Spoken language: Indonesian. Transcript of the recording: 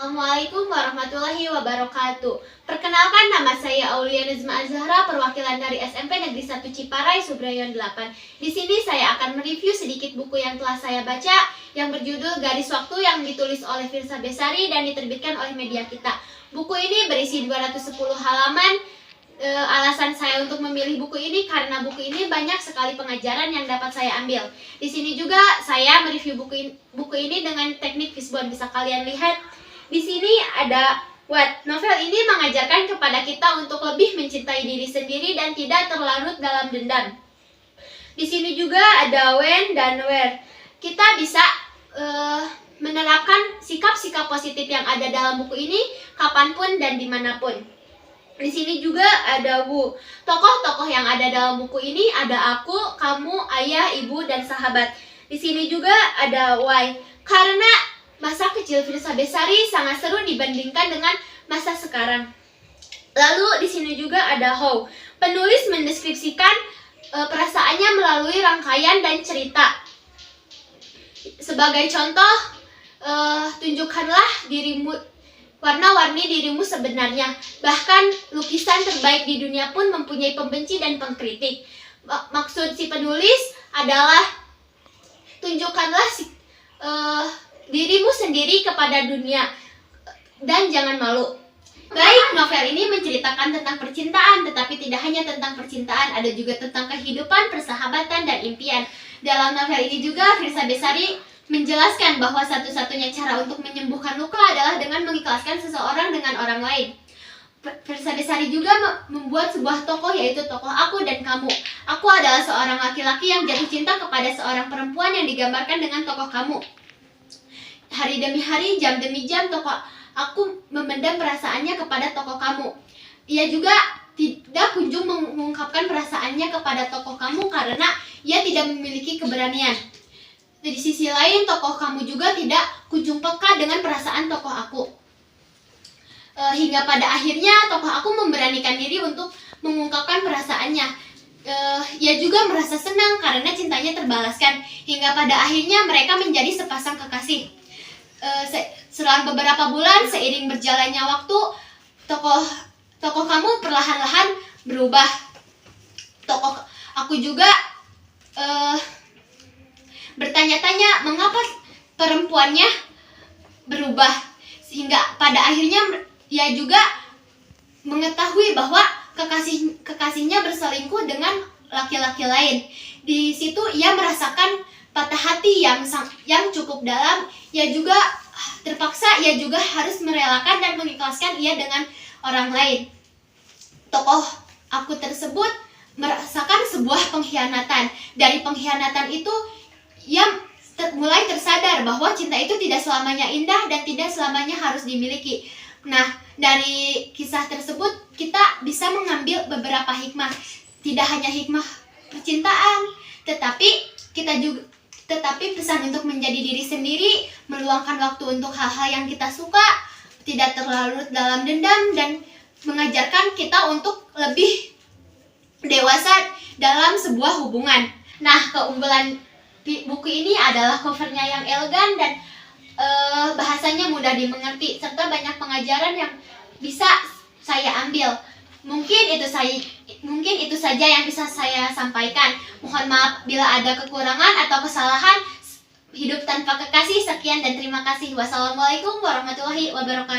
Assalamualaikum warahmatullahi wabarakatuh. Perkenalkan, nama saya Aulia Nazma Azhara, perwakilan dari SMP Negeri 1 Ciparai, Subrayon 8. Di sini saya akan mereview sedikit buku yang telah saya baca yang berjudul Garis Waktu yang ditulis oleh Firsa Besari dan diterbitkan oleh Media Kita. Buku ini berisi 210 halaman. Alasan saya untuk memilih buku ini karena buku ini banyak sekali pengajaran yang dapat saya ambil. Di sini juga saya mereview buku ini dengan teknik fishbone, bisa kalian lihat. Di sini ada what. Novel ini mengajarkan kepada kita untuk lebih mencintai diri sendiri dan tidak terlarut dalam dendam. Di sini juga ada when dan where. Kita bisa menerapkan sikap-sikap positif yang ada dalam buku ini kapanpun dan dimanapun. Di sini juga ada who. Tokoh-tokoh yang ada dalam buku ini ada aku, kamu, ayah, ibu, dan sahabat. Di sini juga ada why. Karena masa kecil Firsa Besari sangat seru dibandingkan dengan masa sekarang. Lalu di sini juga ada how. Penulis mendeskripsikan perasaannya melalui rangkaian dan cerita. Sebagai contoh, tunjukkanlah dirimu, warna-warni dirimu sebenarnya. Bahkan lukisan terbaik di dunia pun mempunyai pembenci dan pengkritik. Maksud si penulis adalah tunjukkanlah dirimu sendiri kepada dunia dan jangan malu. Baik, novel ini menceritakan tentang percintaan, tetapi tidak hanya tentang percintaan, ada juga tentang kehidupan, persahabatan, dan impian. Dalam novel ini juga Firsa Besari menjelaskan bahwa satu-satunya cara untuk menyembuhkan luka adalah dengan mengikhlaskan seseorang dengan orang lain. Firsa Besari juga membuat sebuah tokoh, yaitu tokoh aku dan kamu. Aku adalah seorang laki-laki yang jatuh cinta kepada seorang perempuan yang digambarkan dengan tokoh kamu. Hari demi hari, jam demi jam, tokoh aku memendam perasaannya kepada tokoh kamu. Ia juga tidak kunjung mengungkapkan perasaannya kepada tokoh kamu karena ia tidak memiliki keberanian. Di sisi lain, tokoh kamu juga tidak kunjung peka dengan perasaan tokoh aku. Hingga pada akhirnya tokoh aku memberanikan diri untuk mengungkapkan perasaannya. Ia juga merasa senang karena cintanya terbalaskan. Hingga pada akhirnya mereka menjadi sepasang kekasih. Selang beberapa bulan, seiring berjalannya waktu, tokoh kamu perlahan-lahan berubah. Tokoh aku juga bertanya-tanya mengapa perempuannya berubah, sehingga pada akhirnya ia juga mengetahui bahwa kekasihnya berselingkuh dengan laki-laki lain. Di situ ia merasakan patah hati yang cukup dalam. Ia juga terpaksa, ia juga harus merelakan dan mengikhlaskan ia dengan orang lain. Tokoh aku tersebut merasakan sebuah pengkhianatan. Dari pengkhianatan itu ia mulai tersadar bahwa cinta itu tidak selamanya indah dan tidak selamanya harus dimiliki. Nah, dari kisah tersebut kita bisa mengambil beberapa hikmah. Tidak hanya hikmah percintaan, tetapi pesan untuk menjadi diri sendiri, meluangkan waktu untuk hal-hal yang kita suka, tidak terlarut dalam dendam, dan mengajarkan kita untuk lebih dewasa dalam sebuah hubungan. Nah, keunggulan buku ini adalah covernya yang elegan dan bahasanya mudah dimengerti, serta banyak pengajaran yang bisa saya ambil. Mungkin itu saja yang bisa saya sampaikan. Mohon maaf bila ada kekurangan atau kesalahan. Hidup tanpa kekasih. Sekian dan terima kasih. Wassalamualaikum warahmatullahi wabarakatuh.